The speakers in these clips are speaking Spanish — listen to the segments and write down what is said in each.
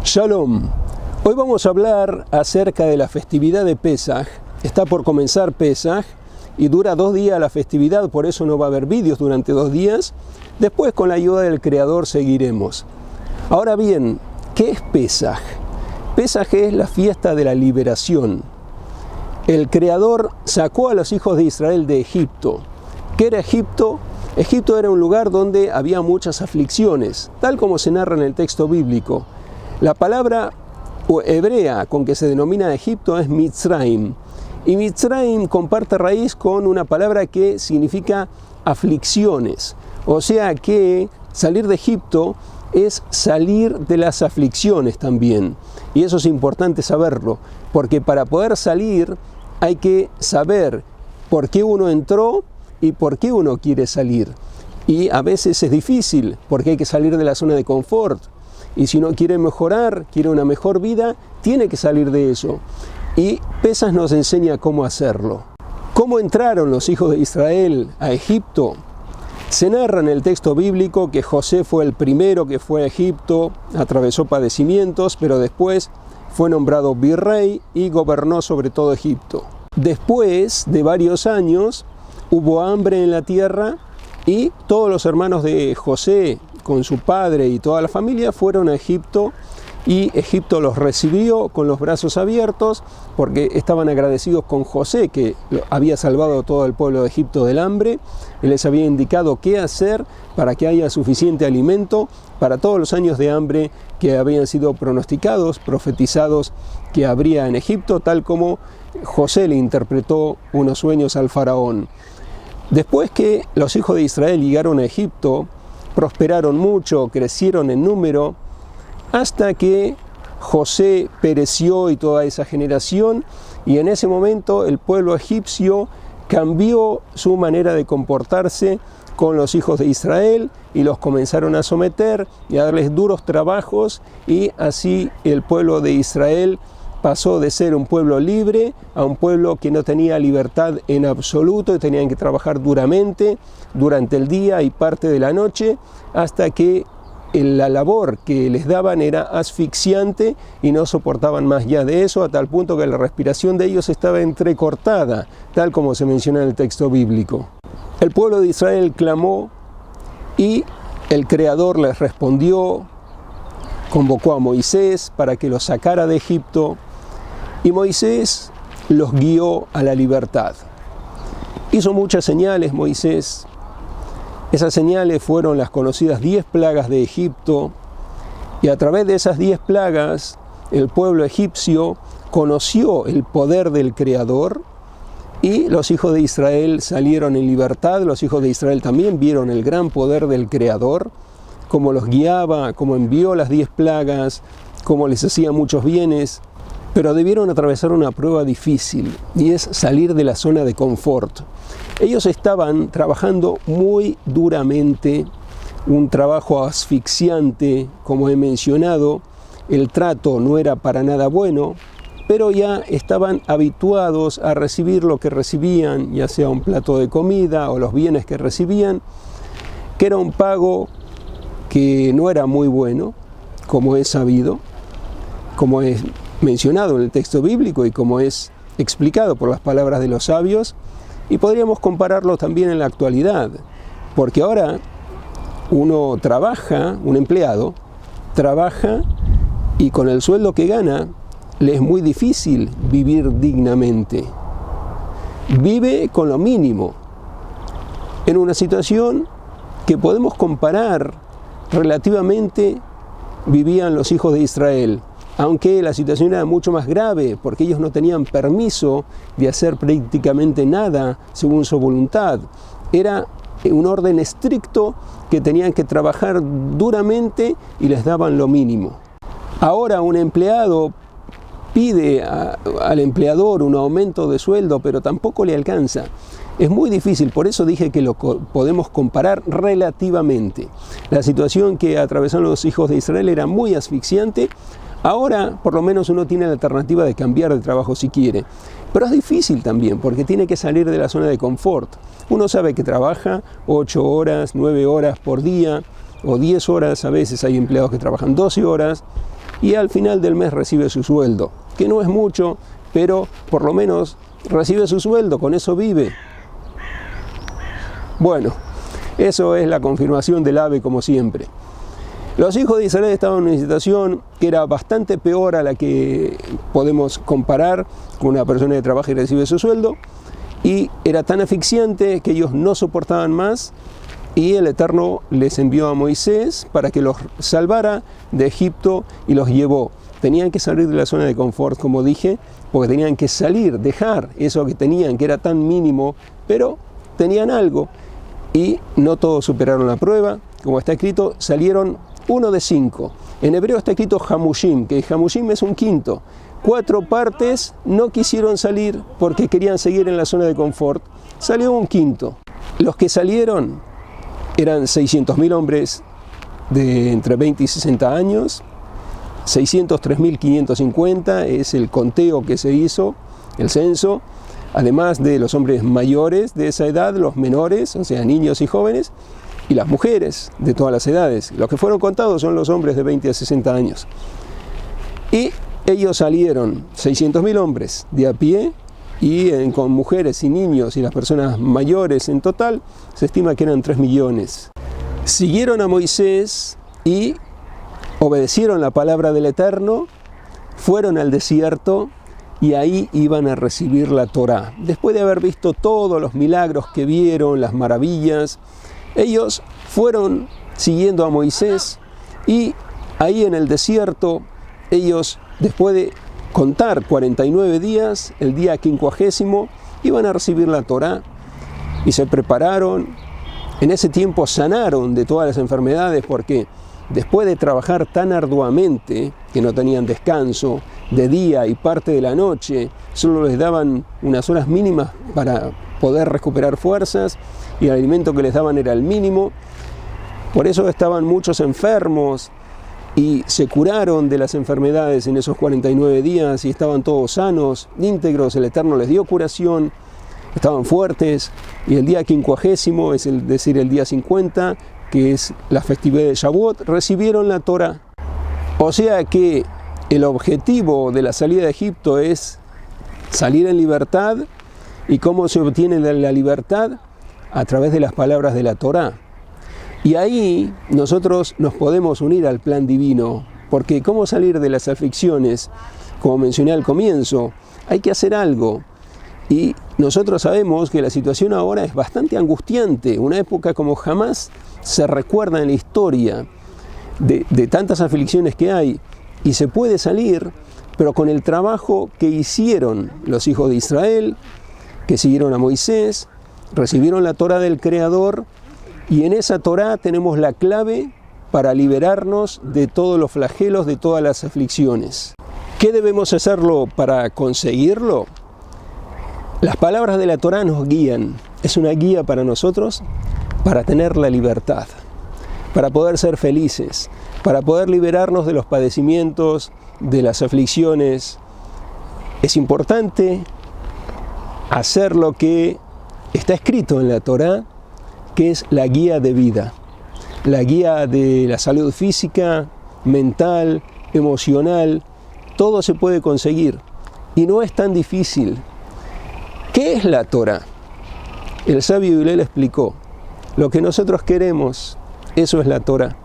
Shalom. Hoy vamos a hablar acerca de la festividad de Pesaj. Está por comenzar Pesaj y dura 2 días la festividad, por eso no va a haber vídeos durante 2 días. Después, con la ayuda del Creador, seguiremos. Ahora bien, ¿qué es Pesaj? Pesaj es la fiesta de la liberación. El Creador sacó a los hijos de Israel de Egipto. ¿Qué era Egipto? Egipto era un lugar donde había muchas aflicciones, tal como se narra en el texto bíblico. La palabra hebrea con que se denomina Egipto es Mitzrayim. Y Mitzrayim comparte raíz con una palabra que significa aflicciones. O sea que salir de Egipto es salir de las aflicciones también. Y eso es importante saberlo, porque para poder salir hay que saber por qué uno entró y por qué uno quiere salir. Y a veces es difícil, porque hay que salir de la zona de confort. Y si uno quiere mejorar, quiere una mejor vida, tiene que salir de eso. Y Pesaj nos enseña cómo hacerlo. ¿Cómo entraron los hijos de Israel a Egipto? Se narra en el texto bíblico que José fue el primero que fue a Egipto, atravesó padecimientos, pero después fue nombrado virrey y gobernó sobre todo Egipto. Después de varios años, hubo hambre en la tierra y todos los hermanos de José, con su padre y toda la familia, fueron a Egipto y Egipto los recibió con los brazos abiertos porque estaban agradecidos con José, que había salvado a todo el pueblo de Egipto del hambre y les había indicado qué hacer para que haya suficiente alimento para todos los años de hambre que habían sido pronosticados, profetizados que habría en Egipto, tal como José le interpretó unos sueños al faraón. Después que los hijos de Israel llegaron a Egipto, prosperaron mucho, crecieron en número, hasta que José pereció y toda esa generación, y en ese momento el pueblo egipcio cambió su manera de comportarse con los hijos de Israel y los comenzaron a someter y a darles duros trabajos, y así el pueblo de Israel pasó de ser un pueblo libre a un pueblo que no tenía libertad en absoluto y tenían que trabajar duramente durante el día y parte de la noche, hasta que la labor que les daban era asfixiante y no soportaban más ya de eso, a tal punto que la respiración de ellos estaba entrecortada, tal como se menciona en el texto bíblico. El pueblo de Israel clamó y el Creador les respondió, convocó a Moisés para que los sacara de Egipto, y Moisés los guió a la libertad. Hizo muchas señales Moisés. Esas señales fueron las conocidas 10 plagas de Egipto, y a través de esas 10 plagas el pueblo egipcio conoció el poder del Creador y los hijos de Israel salieron en libertad. Los hijos de Israel también vieron el gran poder del Creador, cómo los guiaba, cómo envió las 10 plagas, cómo les hacía muchos bienes. Pero debieron atravesar una prueba difícil, y es salir de la zona de confort. Ellos estaban trabajando muy duramente, un trabajo asfixiante, como he mencionado. El trato no era para nada bueno, pero ya estaban habituados a recibir lo que recibían, ya sea un plato de comida o los bienes que recibían, que era un pago que no era muy bueno, como es sabido, como es mencionado en el texto bíblico y como es explicado por las palabras de los sabios. Y podríamos compararlo también en la actualidad, porque ahora uno trabaja, un empleado trabaja, y con el sueldo que gana le es muy difícil vivir dignamente. Vive con lo mínimo, en una situación que podemos comparar relativamente vivían los hijos de Israel, aunque la situación era mucho más grave, porque ellos no tenían permiso de hacer prácticamente nada según su voluntad. Era un orden estricto que tenían que trabajar duramente y les daban lo mínimo. Ahora un empleado pide al empleador un aumento de sueldo, pero tampoco le alcanza. Es muy difícil, por eso dije que lo podemos comparar relativamente. La situación que atravesaron los hijos de Israel era muy asfixiante. Ahora, por lo menos, uno tiene la alternativa de cambiar de trabajo si quiere. Pero es difícil también, porque tiene que salir de la zona de confort. Uno sabe que trabaja 8 horas, 9 horas por día, o 10 horas, a veces hay empleados que trabajan 12 horas, y al final del mes recibe su sueldo, que no es mucho, pero por lo menos recibe su sueldo, con eso vive. Bueno, eso es la confirmación del ave como siempre. Los hijos de Israel estaban en una situación que era bastante peor a la que podemos comparar con una persona que trabaja y recibe su sueldo, y era tan asfixiante que ellos no soportaban más, y el Eterno les envió a Moisés para que los salvara de Egipto y los llevó. Tenían que salir de la zona de confort, como dije, porque tenían que salir, dejar eso que tenían, que era tan mínimo, pero tenían algo, y no todos superaron la prueba. Como está escrito, salieron 1 de 5. En hebreo está escrito Hamushim, que Hamushim es un quinto. 4 partes no quisieron salir porque querían seguir en la zona de confort. Salió un quinto. Los que salieron eran 600.000 hombres de entre 20 y 60 años. 603.550 es el conteo que se hizo, el censo. Además de los hombres mayores de esa edad, los menores, o sea, niños y jóvenes, y las mujeres de todas las edades. Los que fueron contados son los hombres de 20 a 60 años. Y ellos salieron, 600.000 hombres de a pie, y con mujeres y niños y las personas mayores en total, se estima que eran 3 millones. Siguieron a Moisés y obedecieron la palabra del Eterno, fueron al desierto y ahí iban a recibir la Torá. Después de haber visto todos los milagros que vieron, las maravillas, ellos fueron siguiendo a Moisés, y ahí en el desierto, ellos, después de contar 49 días, el día 50, iban a recibir la Torá, y se prepararon. En ese tiempo sanaron de todas las enfermedades, porque después de trabajar tan arduamente, que no tenían descanso, de día y parte de la noche, solo les daban unas horas mínimas para poder recuperar fuerzas, y el alimento que les daban era el mínimo. Por eso estaban muchos enfermos y se curaron de las enfermedades en esos 49 días y estaban todos sanos, íntegros. El Eterno les dio curación, estaban fuertes, y el día 50, es decir, el día 50, que es la festividad de Shavuot, recibieron la Torá. O sea que el objetivo de la salida de Egipto es salir en libertad. ¿Y cómo se obtiene la libertad? A través de las palabras de la Torá. Y ahí nosotros nos podemos unir al plan divino, porque ¿cómo salir de las aflicciones? Como mencioné al comienzo, hay que hacer algo. Y nosotros sabemos que la situación ahora es bastante angustiante, una época como jamás se recuerda en la historia, de tantas aflicciones que hay, y se puede salir, pero con el trabajo que hicieron los hijos de Israel, que siguieron a Moisés, recibieron la Torá del Creador, y en esa Torá tenemos la clave para liberarnos de todos los flagelos, de todas las aflicciones. ¿Qué debemos hacerlo para conseguirlo? Las palabras de la Torá nos guían, es una guía para nosotros para tener la libertad, para poder ser felices, para poder liberarnos de los padecimientos, de las aflicciones. Es importante hacer lo que está escrito en la Torá, que es la guía de vida, la guía de la salud física, mental, emocional. Todo se puede conseguir y no es tan difícil. ¿Qué es la Torá? El sabio Hillel explicó: lo que nosotros queremos, eso es la Torá.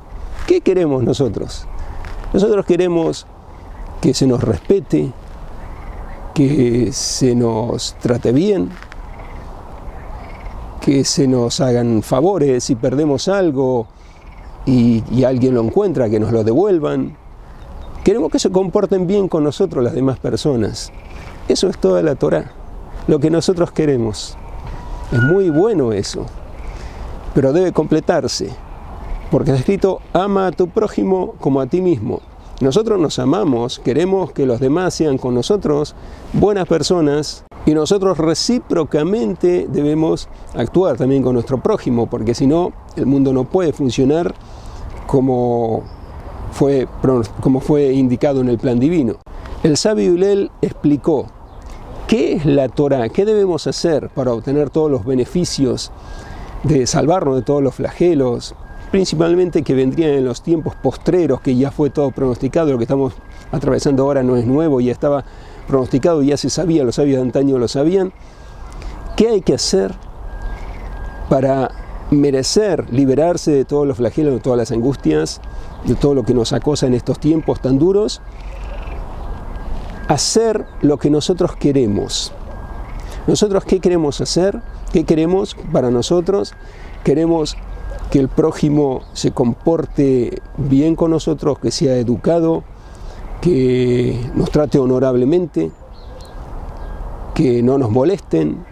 ¿Qué queremos nosotros? Nosotros queremos que se nos respete, que se nos trate bien, que se nos hagan favores si perdemos algo y alguien lo encuentra, que nos lo devuelvan. Queremos que se comporten bien con nosotros las demás personas. Eso es toda la Torá, lo que nosotros queremos. Es muy bueno eso, pero debe completarse, porque está escrito: ama a tu prójimo como a ti mismo. Nosotros nos amamos, queremos que los demás sean con nosotros buenas personas, y nosotros recíprocamente debemos actuar también con nuestro prójimo, porque si no, el mundo no puede funcionar como fue indicado en el plan divino. El sabio Hillel explicó qué es la Torá, qué debemos hacer para obtener todos los beneficios de salvarnos de todos los flagelos, principalmente que vendrían en los tiempos postreros, que ya fue todo pronosticado. Lo que estamos atravesando ahora no es nuevo, ya estaba pronosticado, ya se sabía, los sabios de antaño lo sabían. ¿Qué hay que hacer para merecer liberarse de todos los flagelos, de todas las angustias, de todo lo que nos acosa en estos tiempos tan duros? Hacer lo que nosotros queremos. ¿Nosotros qué queremos hacer? ¿Qué queremos para nosotros? Queremos que el prójimo se comporte bien con nosotros, que sea educado, que nos trate honorablemente, que no nos molesten,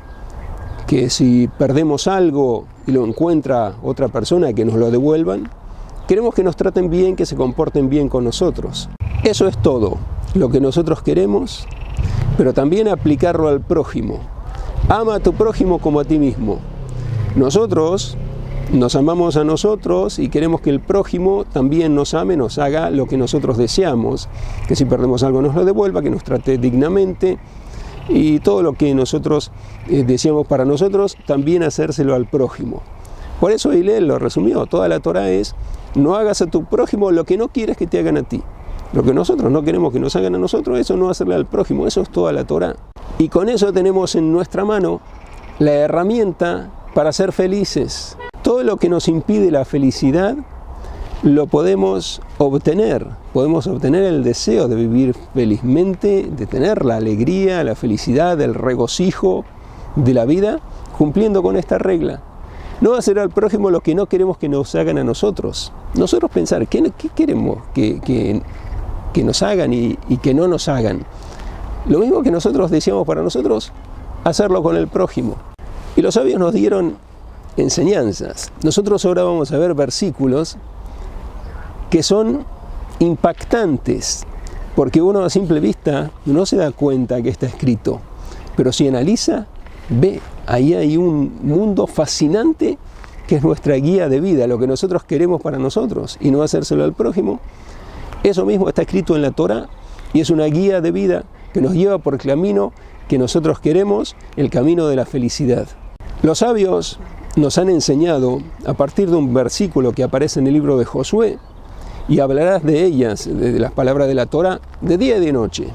que si perdemos algo y lo encuentra otra persona, que nos lo devuelvan. Queremos que nos traten bien, que se comporten bien con nosotros. Eso es todo lo que nosotros queremos, pero también aplicarlo al prójimo. Ama a tu prójimo como a ti mismo. Nosotros nos amamos a nosotros y queremos que el prójimo también nos ame, nos haga lo que nosotros deseamos, que si perdemos algo nos lo devuelva, que nos trate dignamente, y todo lo que nosotros deseamos para nosotros, también hacérselo al prójimo. Por eso Hillel lo resumió, toda la Torá es: no hagas a tu prójimo lo que no quieres que te hagan a ti. Lo que nosotros no queremos que nos hagan a nosotros, eso no hacerle al prójimo, eso es toda la Torá. Y con eso tenemos en nuestra mano la herramienta para ser felices. Todo lo que nos impide la felicidad lo podemos obtener. Podemos obtener el deseo de vivir felizmente, de tener la alegría, la felicidad, el regocijo de la vida, cumpliendo con esta regla. No hacer al prójimo lo que no queremos que nos hagan a nosotros. Nosotros pensar, ¿qué queremos que nos hagan y que no nos hagan? Lo mismo que nosotros deseamos para nosotros, hacerlo con el prójimo. Y los sabios nos dieron enseñanzas. Nosotros ahora vamos a ver versículos que son impactantes, porque uno a simple vista no se da cuenta que está escrito, pero si analiza, ve, ahí hay un mundo fascinante que es nuestra guía de vida, lo que nosotros queremos para nosotros y no hacérselo al prójimo. Eso mismo está escrito en la Torá y es una guía de vida que nos lleva por el camino que nosotros queremos, el camino de la felicidad. Los sabios nos han enseñado, a partir de un versículo que aparece en el libro de Josué, y hablarás de ellas, de las palabras de la Torá, de día y de noche.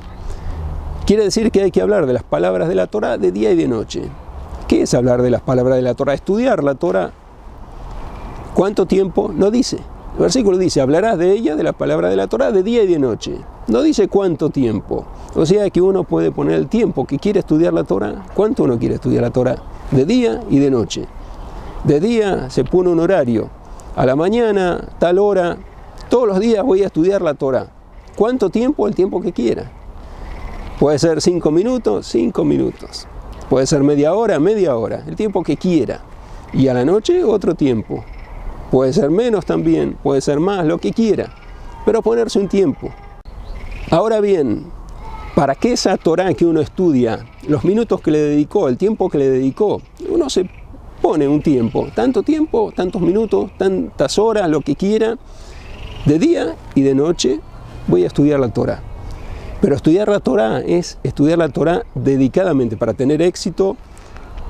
Quiere decir que hay que hablar de las palabras de la Torá de día y de noche. ¿Qué es hablar de las palabras de la Torá? Estudiar la Torá. ¿Cuánto tiempo? No dice. El versículo dice: hablarás de ella, de las palabras de la Torá, de día y de noche. No dice cuánto tiempo. O sea que uno puede poner el tiempo que quiere estudiar la Torá. ¿Cuánto uno quiere estudiar la Torá? De día y de noche. De día se pone un horario. A la mañana, tal hora. Todos los días voy a estudiar la Torá. ¿Cuánto tiempo? El tiempo que quiera. Puede ser 5 minutos, 5 minutos. Puede ser media hora, el tiempo que quiera. Y a la noche otro tiempo. Puede ser menos también, puede ser más, lo que quiera. Pero ponerse un tiempo. Ahora bien, ¿para qué esa Torá que uno estudia? Los minutos que le dedicó, el tiempo que le dedicó. Uno se pone un tiempo, tantos minutos, tantas horas, lo que quiera. De día y de noche voy a estudiar la Torá. Pero estudiar la Torá es estudiar la Torá dedicadamente para tener éxito,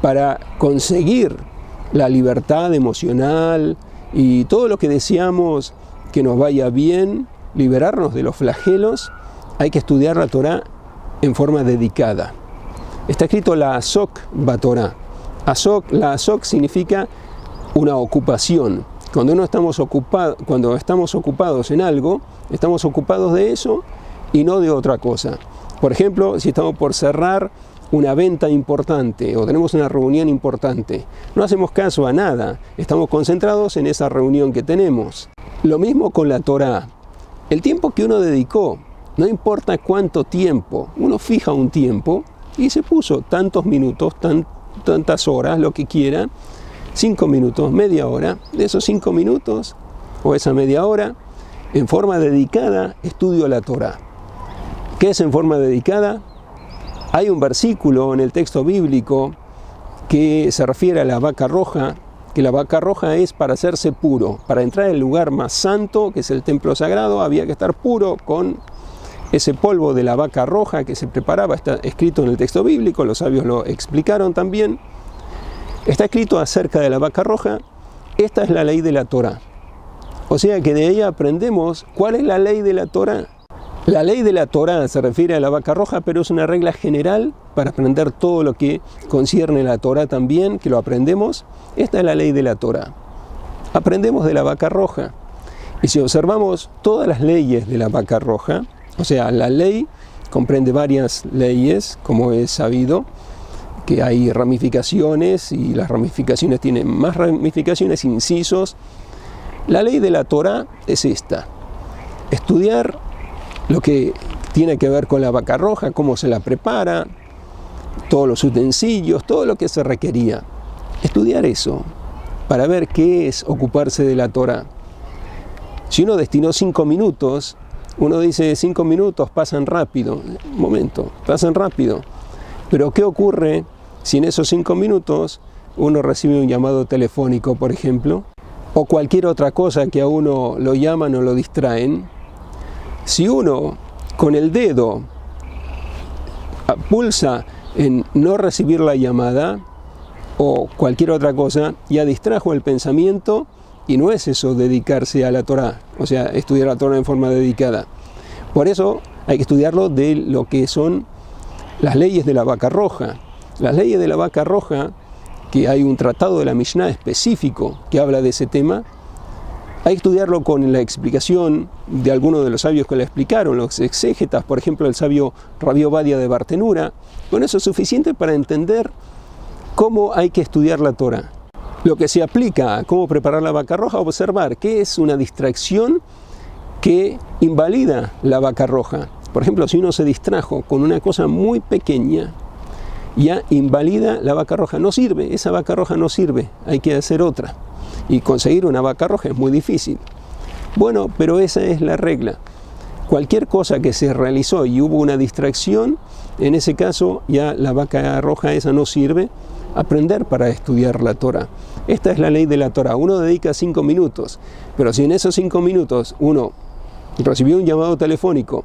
para conseguir la libertad emocional y todo lo que deseamos que nos vaya bien, liberarnos de los flagelos. Hay que estudiar la Torá en forma dedicada. Está escrito la Asok Batorá. La Asok significa una ocupación. Cuando estamos ocupados en algo, estamos ocupados de eso y no de otra cosa. Por ejemplo, si estamos por cerrar una venta importante o tenemos una reunión importante, no hacemos caso a nada, estamos concentrados en esa reunión que tenemos. Lo mismo con la Torá. El tiempo que uno dedicó, no importa cuánto tiempo, uno fija un tiempo y se puso tantos minutos, tantas horas, lo que quiera, 5 minutos, media hora. De esos 5 minutos o esa media hora, en forma dedicada, estudio la Torá. ¿Qué es en forma dedicada? Hay un versículo en el texto bíblico que se refiere a la vaca roja, que la vaca roja es para hacerse puro. Para entrar al lugar más santo, que es el templo sagrado, había que estar puro con ese polvo de la vaca roja que se preparaba. Está escrito en el texto bíblico, los sabios lo explicaron también. Está escrito acerca de la vaca roja: esta es la ley de la Torá. O sea que de ahí aprendemos cuál es la ley de la Torá. La ley de la Torá se refiere a la vaca roja, pero es una regla general para aprender todo lo que concierne a la Torá también, que lo aprendemos. Esta es la ley de la Torá. Aprendemos de la vaca roja. Y si observamos todas las leyes de la vaca roja, o sea, la ley comprende varias leyes, como es sabido, que hay ramificaciones y las ramificaciones tienen más ramificaciones, incisos. La ley de la Torá es esta: estudiar lo que tiene que ver con la vaca roja, cómo se la prepara, todos los utensilios, todo lo que se requería. Estudiar eso para ver qué es ocuparse de la Torá. Si uno destinó 5 minutos, uno dice 5 minutos pasan rápido. Un momento, pasan rápido. Pero ¿qué ocurre si en esos 5 minutos uno recibe un llamado telefónico, por ejemplo? O cualquier otra cosa que a uno lo llaman o lo distraen. Si uno con el dedo pulsa en no recibir la llamada o cualquier otra cosa, ya distrajo el pensamiento, y no es eso dedicarse a la Torá, o sea, estudiar la Torá en forma dedicada. Por eso hay que estudiarlo de lo que son las leyes de la vaca roja. Las leyes de la vaca roja, que hay un tratado de la Mishnah específico que habla de ese tema, hay que estudiarlo con la explicación de algunos de los sabios que la explicaron, los exégetas, por ejemplo el sabio Rabbi Ovadia de Bartenura. Con eso es suficiente para entender cómo hay que estudiar la Torá. Lo que se aplica a cómo preparar la vaca roja, observar qué es una distracción que invalida la vaca roja. Por ejemplo, si uno se distrajo con una cosa muy pequeña, ya invalida la vaca roja. No sirve, esa vaca roja no sirve, hay que hacer otra. Y conseguir una vaca roja es muy difícil. Bueno, pero esa es la regla. Cualquier cosa que se realizó y hubo una distracción, en ese caso ya la vaca roja esa no sirve. Aprender para estudiar la Torá. Esta es la ley de la Torá. Uno dedica 5 minutos, pero si en esos 5 minutos uno recibió un llamado telefónico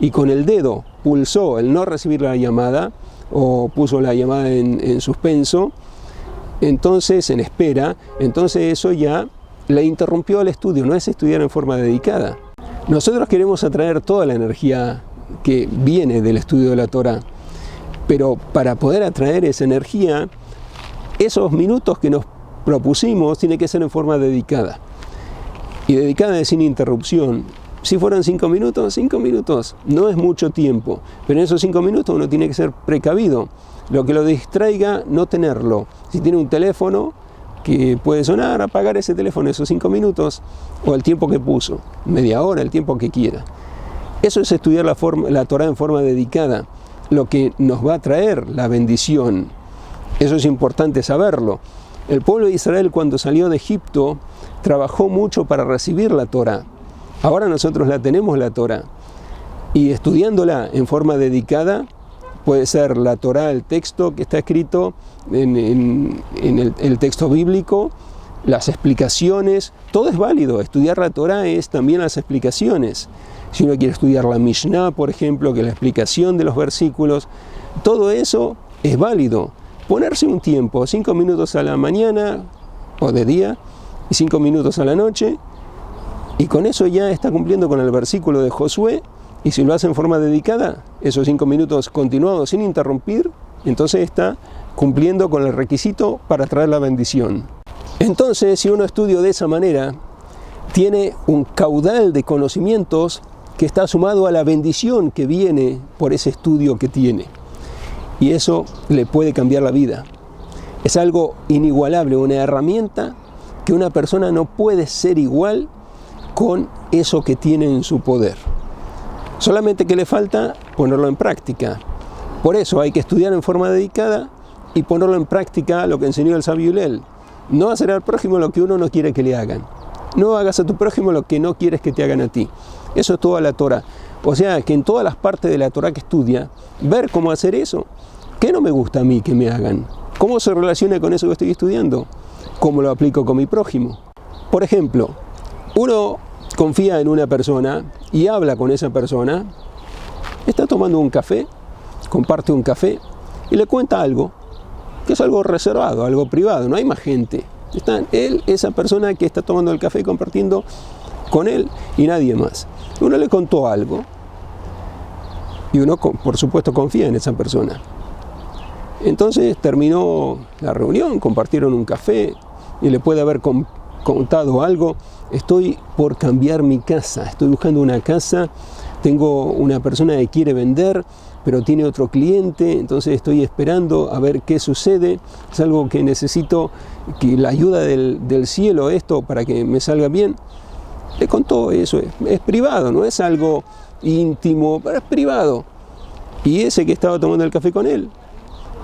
y con el dedo pulsó el no recibir la llamada o puso la llamada en suspenso, entonces en espera, entonces eso ya le interrumpió el estudio, no es estudiar en forma dedicada. Nosotros queremos atraer toda la energía que viene del estudio de la Torá, pero para poder atraer esa energía, esos minutos que nos propusimos tiene que ser en forma dedicada. Y dedicada es sin interrupción. Si fueran 5 minutos, 5 minutos. No es mucho tiempo. Pero en esos 5 minutos uno tiene que ser precavido. Lo que lo distraiga, no tenerlo. Si tiene un teléfono que puede sonar, apagar ese teléfono esos 5 minutos o el tiempo que puso. Media hora, el tiempo que quiera. Eso es estudiar la Torá en forma dedicada. Lo que nos va a traer la bendición. Eso es importante saberlo. El pueblo de Israel, cuando salió de Egipto, trabajó mucho para recibir la Torá. Ahora nosotros la tenemos, la Torá. Y estudiándola en forma dedicada, puede ser la Torá, el texto que está escrito en el texto bíblico, las explicaciones, todo es válido. Estudiar la Torá es también las explicaciones. Si uno quiere estudiar la Mishnah, por ejemplo, que es la explicación de los versículos, todo eso es válido. Ponerse un tiempo, 5 minutos a la mañana o de día y 5 minutos a la noche, y con eso ya está cumpliendo con el versículo de Josué. Y si lo hace en forma dedicada, esos 5 minutos continuados sin interrumpir, entonces está cumpliendo con el requisito para traer la bendición. Entonces, si uno estudia de esa manera, tiene un caudal de conocimientos que está sumado a la bendición que viene por ese estudio que tiene. Y eso le puede cambiar la vida. Es algo inigualable, una herramienta que una persona no puede ser igual con eso que tiene en su poder. Solamente que le falta ponerlo en práctica. Por eso hay que estudiar en forma dedicada y ponerlo en práctica, lo que enseñó el sabio Hillel. No hacer al prójimo lo que uno no quiere que le hagan. No hagas a tu prójimo lo que no quieres que te hagan a ti. Eso es toda la Torá. O sea, que en todas las partes de la Torá que estudia, ver cómo hacer eso. ¿Qué no me gusta a mí que me hagan? ¿Cómo se relaciona con eso que estoy estudiando? ¿Cómo lo aplico con mi prójimo? Por ejemplo, uno confía en una persona y habla con esa persona, está tomando un café, comparte un café y le cuenta algo, que es algo reservado, algo privado, no hay más gente. Está él, esa persona que está tomando el café y compartiendo, con él y nadie más. Uno le contó algo y uno, por supuesto, confía en esa persona. Entonces terminó la reunión, compartieron un café y le puede haber contado algo. Estoy por cambiar mi casa, estoy buscando una casa, tengo una persona que quiere vender, pero tiene otro cliente, entonces estoy esperando a ver qué sucede. Es algo que necesito, que la ayuda del cielo, esto, para que me salga bien. Le contó eso, es privado, no es algo íntimo, pero es privado. Y ese que estaba tomando el café con él,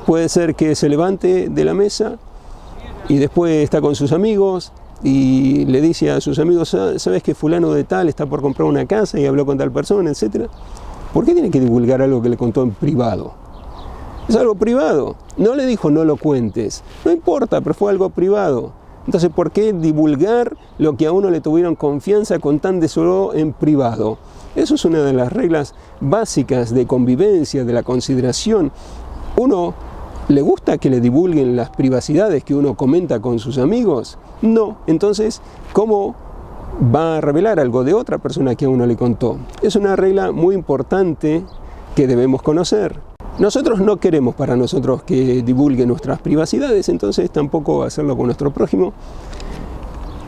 puede ser que se levante de la mesa y después está con sus amigos y le dice a sus amigos, ¿sabes que fulano de tal está por comprar una casa y habló con tal persona, etcétera? ¿Por qué tiene que divulgar algo que le contó en privado? Es algo privado. No le dijo no lo cuentes. No importa, pero fue algo privado. Entonces, ¿por qué divulgar lo que a uno le tuvieron confianza contándoselo en privado? Eso es una de las reglas básicas de convivencia, de la consideración. ¿Uno le gusta que le divulguen las privacidades que uno comenta con sus amigos? No. Entonces, ¿cómo va a revelar algo de otra persona que a uno le contó? Es una regla muy importante que debemos conocer. Nosotros no queremos para nosotros que divulguen nuestras privacidades, entonces tampoco hacerlo con nuestro prójimo.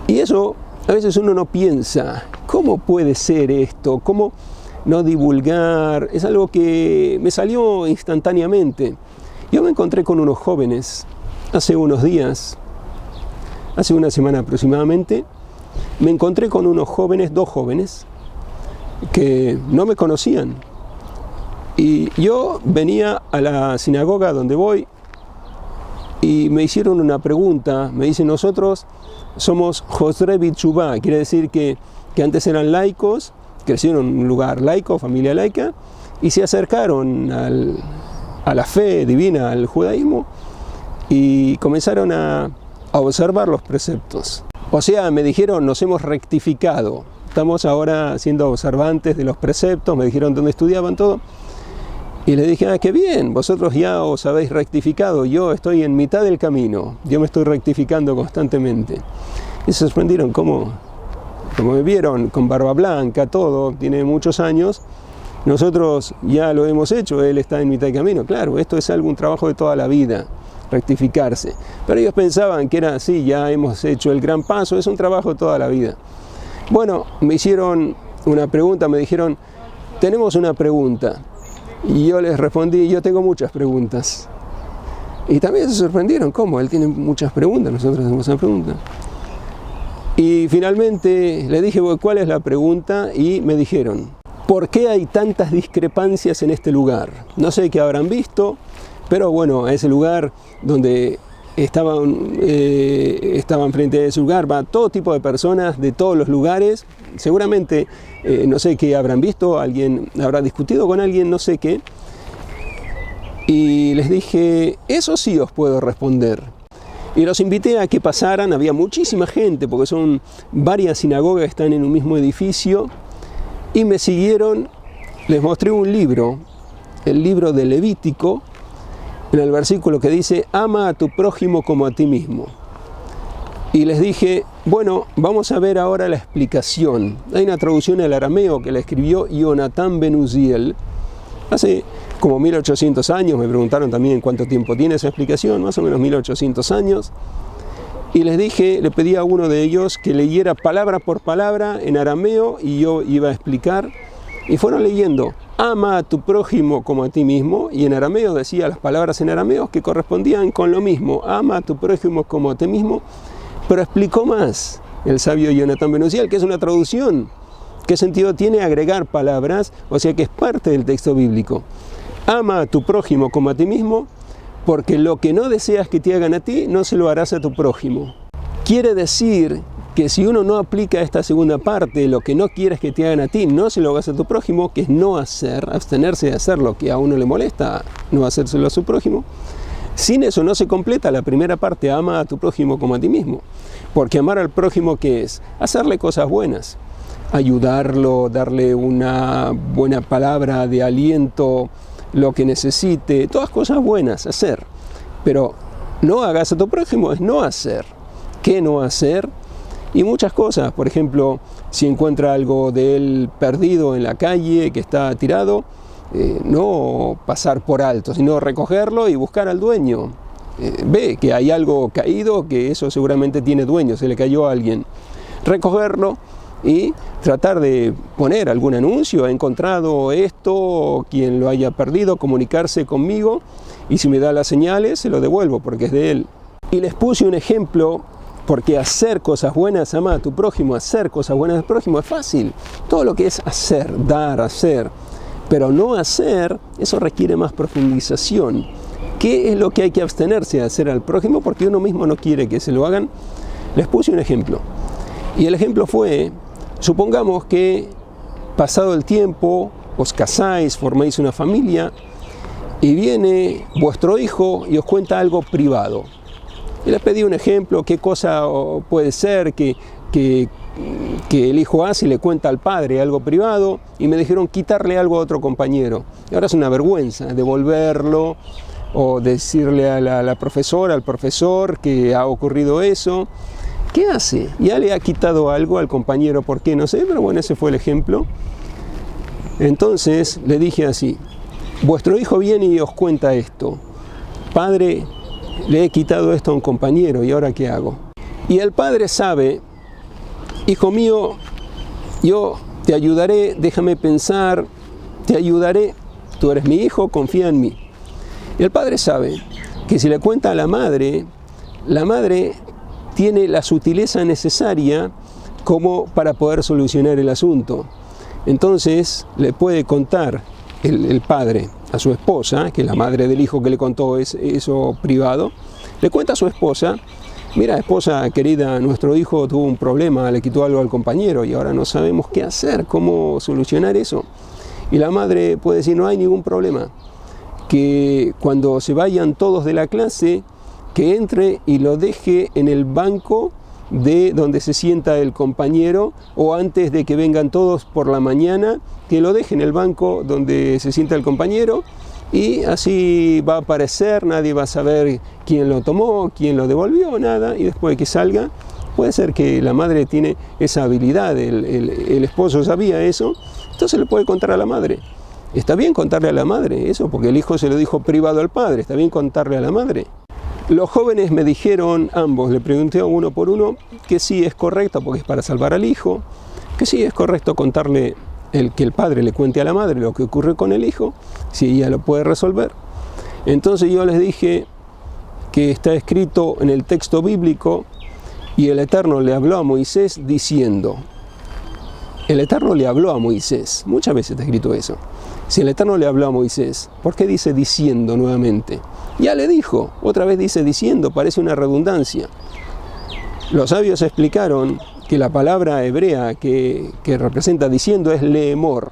Y eso, a veces uno no piensa, ¿cómo puede ser esto? ¿Cómo no divulgar? Es algo que me salió instantáneamente. Yo me encontré con unos jóvenes hace unos días, hace una semana aproximadamente. Me encontré con unos jóvenes, dos jóvenes, que no me conocían. Y yo venía a la sinagoga donde voy y me hicieron una pregunta. Me dicen, nosotros somos Josre Bitshuvá, quiere decir que antes eran laicos, crecieron en un lugar laico, familia laica, y se acercaron a la fe divina, al judaísmo, y comenzaron a observar los preceptos. O sea, me dijeron, nos hemos rectificado, estamos ahora siendo observantes de los preceptos, me dijeron dónde estudiaban todo. Y les dije, qué bien, vosotros ya os habéis rectificado, yo estoy en mitad del camino, yo me estoy rectificando constantemente. Y se sorprendieron como me vieron con barba blanca, todo, tiene muchos años, nosotros ya lo hemos hecho, él está en mitad del camino. Claro, esto es un trabajo de toda la vida, rectificarse. Pero ellos pensaban que era así, ya hemos hecho el gran paso, es un trabajo de toda la vida. Bueno, me hicieron una pregunta, me dijeron, tenemos una pregunta. Y yo les respondí, yo tengo muchas preguntas. Y también se sorprendieron, ¿cómo? Él tiene muchas preguntas, nosotros tenemos una pregunta. Y finalmente le dije, ¿cuál es la pregunta? Y me dijeron, ¿por qué hay tantas discrepancias en este lugar? No sé qué habrán visto, pero bueno, a ese lugar donde estaban frente a ese lugar, va todo tipo de personas de todos los lugares. Seguramente, no sé qué habrán visto, alguien habrá discutido con alguien, no sé qué. Y les dije, eso sí os puedo responder. Y los invité a que pasaran, había muchísima gente, porque son varias sinagogas que están en un mismo edificio. Y me siguieron, les mostré un libro, el libro de Levítico, en el versículo que dice, ama a tu prójimo como a ti mismo. Y les dije, bueno, vamos a ver ahora la explicación. Hay una traducción al arameo que la escribió Jonathan Ben Uziel. Hace como 1800 años, me preguntaron también cuánto tiempo tiene esa explicación, más o menos 1800 años. Y les dije, le pedí a uno de ellos que leyera palabra por palabra en arameo y yo iba a explicar. Y fueron leyendo, ama a tu prójimo como a ti mismo, y en arameo decía las palabras en arameo que correspondían con lo mismo, ama a tu prójimo como a ti mismo, pero explicó más el sabio Jonathan Ben Uziel, que es una traducción. ¿Qué sentido tiene agregar palabras? O sea que es parte del texto bíblico. Ama a tu prójimo como a ti mismo, porque lo que no deseas que te hagan a ti, no se lo harás a tu prójimo. Quiere decir que si uno no aplica esta segunda parte, lo que no quieres que te hagan a ti, no se lo hagas a tu prójimo, que es no hacer, abstenerse de hacer lo que a uno le molesta, no hacérselo a su prójimo. Sin eso no se completa la primera parte, ama a tu prójimo como a ti mismo. Porque amar al prójimo, ¿qué es? Hacerle cosas buenas, ayudarlo, darle una buena palabra de aliento, lo que necesite, todas cosas buenas, hacer. Pero no hagas a tu prójimo es no hacer. ¿Qué no hacer? Y muchas cosas, por ejemplo, si encuentra algo de él perdido en la calle, que está tirado, no pasar por alto, sino recogerlo y buscar al dueño. Ve que hay algo caído, que eso seguramente tiene dueño, se le cayó a alguien. Recogerlo y tratar de poner algún anuncio, he encontrado esto, quien lo haya perdido, comunicarse conmigo, y si me da las señales se lo devuelvo porque es de él. Y les puse un ejemplo, porque hacer cosas buenas, ama a tu prójimo, hacer cosas buenas al prójimo es fácil. Todo lo que es hacer, dar, hacer, pero no hacer, eso requiere más profundización. ¿Qué es lo que hay que abstenerse de hacer al prójimo? Porque uno mismo no quiere que se lo hagan. Les puse un ejemplo. Y el ejemplo fue, supongamos que pasado el tiempo, os casáis, formáis una familia, y viene vuestro hijo y os cuenta algo privado. Y les pedí un ejemplo, qué cosa puede ser que el hijo hace y le cuenta al padre algo privado, y me dijeron quitarle algo a otro compañero. Y ahora es una vergüenza devolverlo o decirle a la profesora, al profesor que ha ocurrido eso. ¿Qué hace? Ya le ha quitado algo al compañero, ¿por qué? No sé, pero bueno, ese fue el ejemplo. Entonces le dije así, vuestro hijo viene y os cuenta esto. Padre, le he quitado esto a un compañero, ¿y ahora qué hago? Y el padre sabe, hijo mío, yo te ayudaré, déjame pensar, te ayudaré, tú eres mi hijo, confía en mí. Y el padre sabe que si le cuenta a la madre tiene la sutileza necesaria como para poder solucionar el asunto. Entonces le puede contar el padre a su esposa, que es la madre del hijo que le contó eso privado, le cuenta a su esposa, mira esposa querida, nuestro hijo tuvo un problema, le quitó algo al compañero y ahora no sabemos qué hacer, cómo solucionar eso. Y la madre puede decir, no hay ningún problema, que cuando se vayan todos de la clase, que entre y lo deje en el banco de donde se sienta el compañero, o antes de que vengan todos por la mañana, que lo deje en el banco donde se sienta el compañero, y así va a aparecer, nadie va a saber quién lo tomó, quién lo devolvió, nada, y después de que salga, puede ser que la madre tiene esa habilidad, el esposo sabía eso, entonces le puede contar a la madre. Está bien contarle a la madre eso, porque el hijo se lo dijo privado al padre, está bien contarle a la madre. Los jóvenes me dijeron, ambos, le pregunté uno por uno, que sí es correcto, porque es para salvar al hijo, que sí es correcto contarle, que el padre le cuente a la madre lo que ocurre con el hijo, si ella lo puede resolver. Entonces yo les dije que está escrito en el texto bíblico, y el Eterno le habló a Moisés diciendo, el Eterno le habló a Moisés, muchas veces está escrito eso. Si el Eterno le habló a Moisés, ¿por qué dice diciendo nuevamente? Ya le dijo, otra vez dice diciendo, parece una redundancia. Los sabios explicaron que la palabra hebrea que representa diciendo es leemor,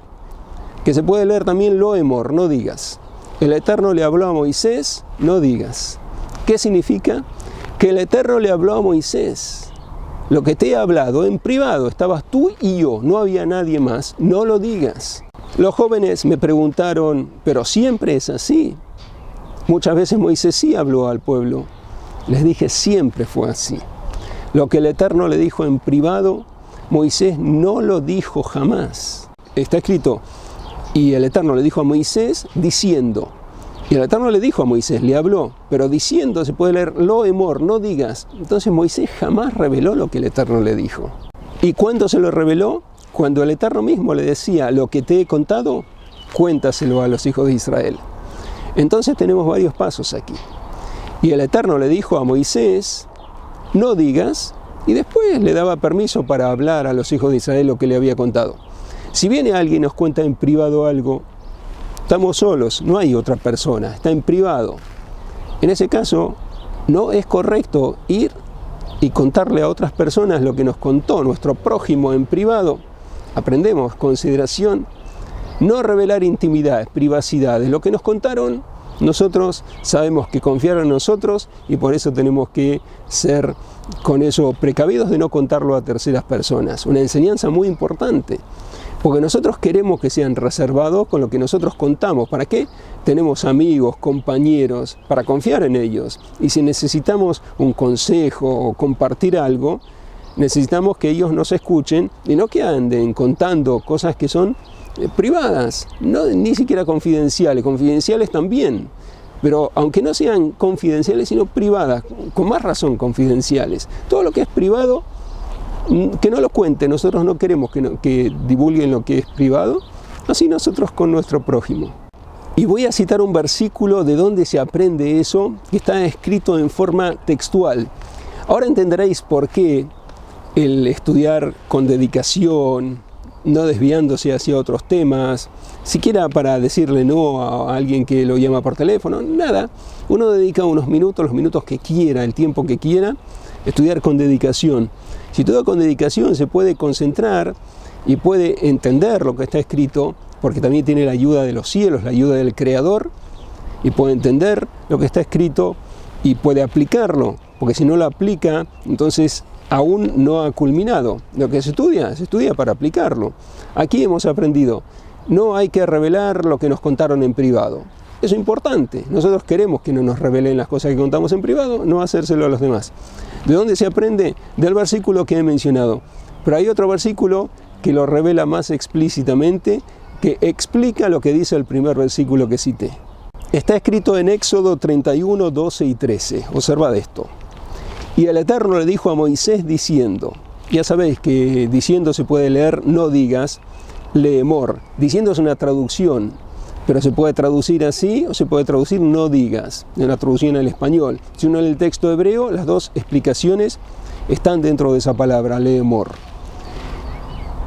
que se puede leer también loemor, no digas. El Eterno le habló a Moisés, no digas. ¿Qué significa? Que el Eterno le habló a Moisés. Lo que te he hablado en privado, estabas tú y yo, no había nadie más, no lo digas. Los jóvenes me preguntaron, ¿pero siempre es así? Muchas veces Moisés sí habló al pueblo. Les dije, siempre fue así. Lo que el Eterno le dijo en privado, Moisés no lo dijo jamás. Está escrito, y el Eterno le dijo a Moisés diciendo. Y el Eterno le dijo a Moisés, le habló, pero diciendo se puede leer loemor, no digas. Entonces Moisés jamás reveló lo que el Eterno le dijo. ¿Y cuándo se lo reveló? Cuando el Eterno mismo le decía, lo que te he contado, cuéntaselo a los hijos de Israel. Entonces tenemos varios pasos aquí. Y el Eterno le dijo a Moisés, no digas, y después le daba permiso para hablar a los hijos de Israel lo que le había contado. Si viene alguien y nos cuenta en privado algo, estamos solos, no hay otra persona, está en privado. En ese caso, no es correcto ir y contarle a otras personas lo que nos contó nuestro prójimo en privado. Aprendemos consideración, no revelar intimidades, privacidades. Lo que nos contaron, nosotros sabemos que confiaron en nosotros y por eso tenemos que ser con eso precavidos de no contarlo a terceras personas. Una enseñanza muy importante, porque nosotros queremos que sean reservados con lo que nosotros contamos. ¿Para qué? Tenemos amigos, compañeros, para confiar en ellos. Y si necesitamos un consejo o compartir algo, necesitamos que ellos nos escuchen y no que anden contando cosas que son privadas, ni siquiera confidenciales, confidenciales también, pero aunque no sean confidenciales sino privadas, con más razón confidenciales. Todo lo que es privado, que no lo cuente, nosotros no queremos que divulguen lo que es privado, así nosotros con nuestro prójimo. Y voy a citar un versículo de donde se aprende eso, que está escrito en forma textual. Ahora entenderéis por qué el estudiar con dedicación, no desviándose hacia otros temas, siquiera para decirle no a alguien que lo llama por teléfono, nada. Uno dedica unos minutos, los minutos que quiera, el tiempo que quiera, estudiar con dedicación. Si todo con dedicación se puede concentrar y puede entender lo que está escrito, porque también tiene la ayuda de los cielos, la ayuda del Creador, y puede entender lo que está escrito y puede aplicarlo, porque si no lo aplica, entonces aún no ha culminado. Lo que se estudia para aplicarlo. Aquí hemos aprendido, no hay que revelar lo que nos contaron en privado. Eso es importante. Nosotros queremos que no nos revelen las cosas que contamos en privado, no hacérselo a los demás. ¿De dónde se aprende? Del versículo que he mencionado. Pero hay otro versículo que lo revela más explícitamente, que explica lo que dice el primer versículo que cité. Está escrito en Éxodo 31, 12 y 13. Observad esto. Y el Eterno le dijo a Moisés diciendo, ya sabéis que diciendo se puede leer no digas, leemor. Diciendo es una traducción, pero se puede traducir así o se puede traducir no digas, en la traducción al español. Si uno lee el texto hebreo, las dos explicaciones están dentro de esa palabra, leemor.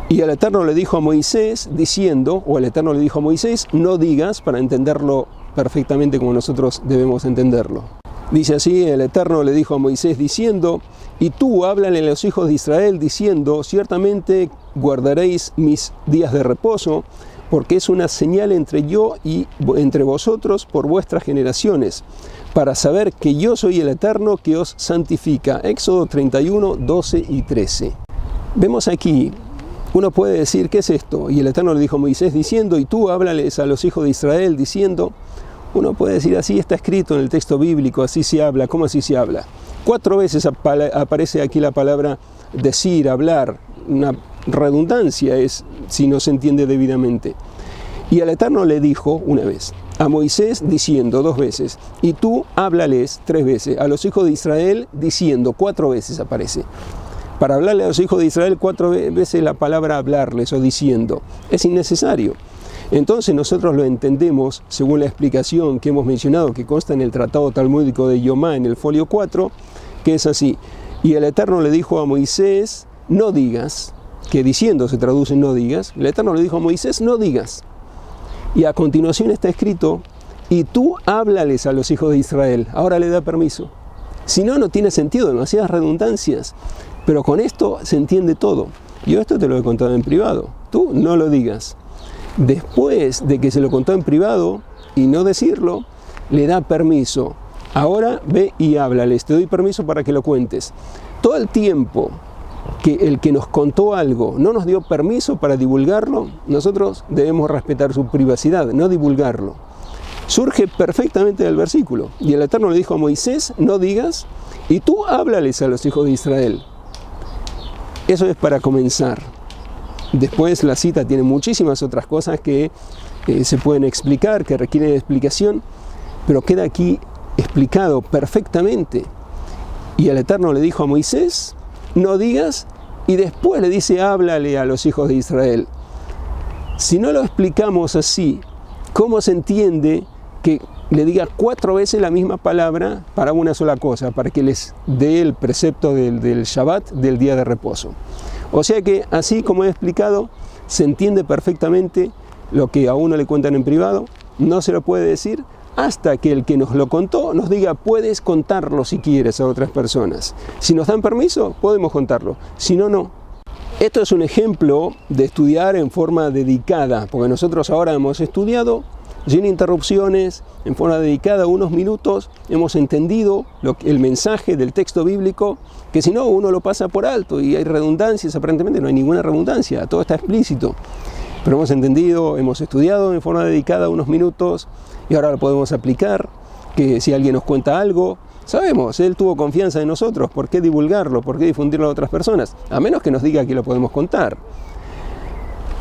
Y el Eterno le dijo a Moisés diciendo, o el Eterno le dijo a Moisés, no digas, para entenderlo perfectamente como nosotros debemos entenderlo. Dice así, el Eterno le dijo a Moisés diciendo, y tú háblale a los hijos de Israel diciendo, ciertamente guardaréis mis días de reposo, porque es una señal entre yo y entre vosotros por vuestras generaciones, para saber que yo soy el Eterno que os santifica. Éxodo 31, 12 y 13. Vemos aquí, uno puede decir, ¿qué es esto? Y el Eterno le dijo a Moisés diciendo, y tú háblales a los hijos de Israel diciendo. Uno puede decir, así está escrito en el texto bíblico, así se habla. ¿Cómo así se habla? 4 veces aparece aquí la palabra decir, hablar. Una redundancia es si no se entiende debidamente. Y el Eterno le dijo una vez, a Moisés diciendo 2 veces, y tú háblales 3 veces, a los hijos de Israel diciendo, 4 veces aparece. Para hablarle a los hijos de Israel 4 veces la palabra hablarles o diciendo, es innecesario. Entonces nosotros lo entendemos según la explicación que hemos mencionado, que consta en el Tratado Talmúdico de Yomá, en el folio 4, que es así. Y el Eterno le dijo a Moisés, no digas, que diciendo se traduce no digas, el Eterno le dijo a Moisés, no digas. Y a continuación está escrito, y tú háblales a los hijos de Israel. Ahora le da permiso. Si no, no tiene sentido, demasiadas redundancias. Pero con esto se entiende todo. Yo esto te lo he contado en privado, tú no lo digas. Después de que se lo contó en privado y no decirlo, le da permiso. Ahora ve y háblales, te doy permiso para que lo cuentes. Todo el tiempo que el que nos contó algo no nos dio permiso para divulgarlo, nosotros debemos respetar su privacidad, no divulgarlo. Surge perfectamente del versículo. Y el Eterno le dijo a Moisés, no digas, y tú háblales a los hijos de Israel. Eso es para comenzar. Después la cita tiene muchísimas otras cosas que se pueden explicar, que requieren explicación, pero queda aquí explicado perfectamente. Y el Eterno le dijo a Moisés, no digas, y después le dice, háblale a los hijos de Israel. Si no lo explicamos así, ¿cómo se entiende que le diga 4 veces la misma palabra para una sola cosa, para que les dé el precepto del Shabbat, del día de reposo? O sea que, así como he explicado, se entiende perfectamente lo que a uno le cuentan en privado, no se lo puede decir hasta que el que nos lo contó nos diga, puedes contarlo si quieres a otras personas. Si nos dan permiso, podemos contarlo, si no, no. Esto es un ejemplo de estudiar en forma dedicada, porque nosotros ahora hemos estudiado sin interrupciones, en forma dedicada, unos minutos, hemos entendido el mensaje del texto bíblico, que si no uno lo pasa por alto y hay redundancias, aparentemente no hay ninguna redundancia, todo está explícito. Pero hemos entendido, hemos estudiado en forma dedicada unos minutos y ahora lo podemos aplicar, que si alguien nos cuenta algo, Sabemos, Él tuvo confianza en nosotros. ¿Por qué divulgarlo? ¿Por qué difundirlo a otras personas? A menos que nos diga que lo podemos contar.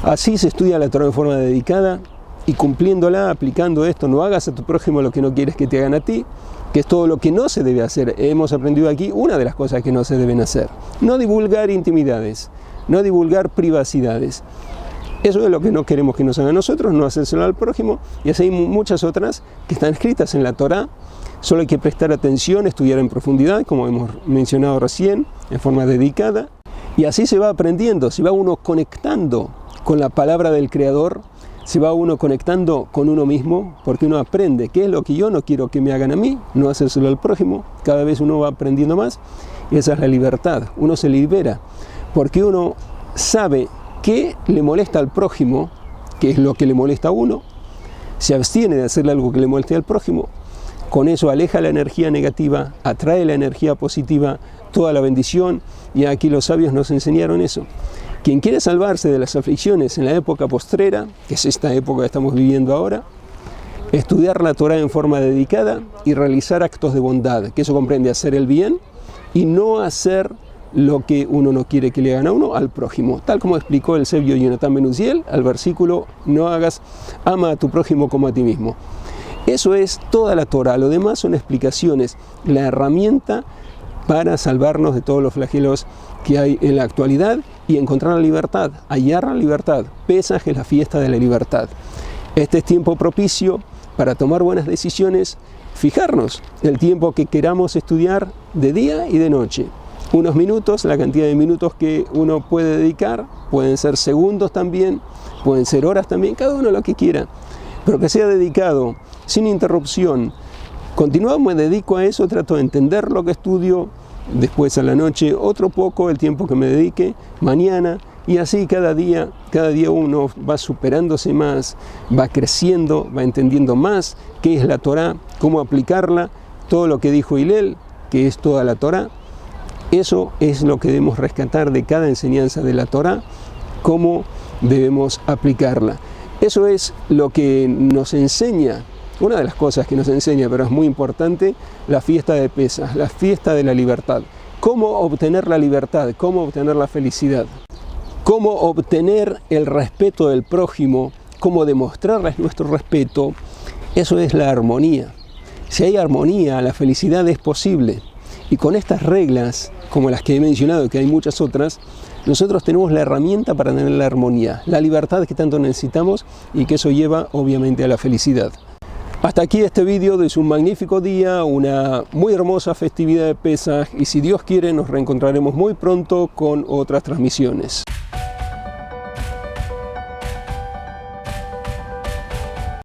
Así se estudia la Torá en forma dedicada y cumpliéndola, aplicando esto, no hagas a tu prójimo lo que no quieres que te hagan a ti, que es todo lo que no se debe hacer. Hemos aprendido aquí una de las cosas que no se deben hacer. No divulgar intimidades, no divulgar privacidades. Eso es lo que no queremos que nos hagan a nosotros, no hacérselo al prójimo, y así hay muchas otras que están escritas en la Torá. Solo hay que prestar atención, estudiar en profundidad, como hemos mencionado recién, en forma dedicada, y así se va aprendiendo, se va uno conectando con la palabra del Creador, se va uno conectando con uno mismo, porque uno aprende qué es lo que yo no quiero que me hagan a mí, no hacérselo al prójimo. Cada vez uno va aprendiendo más, y esa es la libertad. Uno se libera, porque uno sabe qué le molesta al prójimo, qué es lo que le molesta a uno, se abstiene de hacerle algo que le moleste al prójimo. Con eso aleja la energía negativa, atrae la energía positiva, toda la bendición, y aquí los sabios nos enseñaron eso. Quien quiere salvarse de las aflicciones en la época postrera, que es esta época que estamos viviendo ahora, estudiar la Torá en forma dedicada y realizar actos de bondad, que eso comprende hacer el bien y no hacer lo que uno no quiere que le hagan a uno, al prójimo. Tal como explicó el sabio Jonathan Ben Uziel al versículo, no hagas, ama a tu prójimo como a ti mismo. Eso es toda la Torá, lo demás son explicaciones, la herramienta para salvarnos de todos los flagelos que hay en la actualidad y encontrar la libertad, hallar la libertad. Pesaj es la fiesta de la libertad. Este es tiempo propicio para tomar buenas decisiones, fijarnos el tiempo que queramos estudiar de día y de noche. Unos minutos, la cantidad de minutos que uno puede dedicar, pueden ser segundos también, pueden ser horas también, cada uno lo que quiera, pero que sea dedicado, sin interrupción. Continuado me dedico a eso, trato de entender lo que estudio, después a la noche otro poco, el tiempo que me dedique, mañana, y así cada día uno va superándose más, va creciendo, va entendiendo más qué es la Torá, cómo aplicarla, todo lo que dijo Hillel, que es toda la Torá. Eso es lo que debemos rescatar de cada enseñanza de la Torá, cómo debemos aplicarla. Eso es lo que nos enseña, una de las cosas que nos enseña, pero es muy importante, la fiesta de Pesaj, la fiesta de la libertad. Cómo obtener la libertad, cómo obtener la felicidad, cómo obtener el respeto del prójimo, cómo demostrarles nuestro respeto. Eso es la armonía. Si hay armonía, la felicidad es posible. Y con estas reglas, como las que he mencionado, que hay muchas otras, nosotros tenemos la herramienta para tener la armonía, la libertad que tanto necesitamos y que eso lleva obviamente a la felicidad. Hasta aquí este vídeo de un magnífico día, una muy hermosa festividad de Pesaj, y si Dios quiere nos reencontraremos muy pronto con otras transmisiones.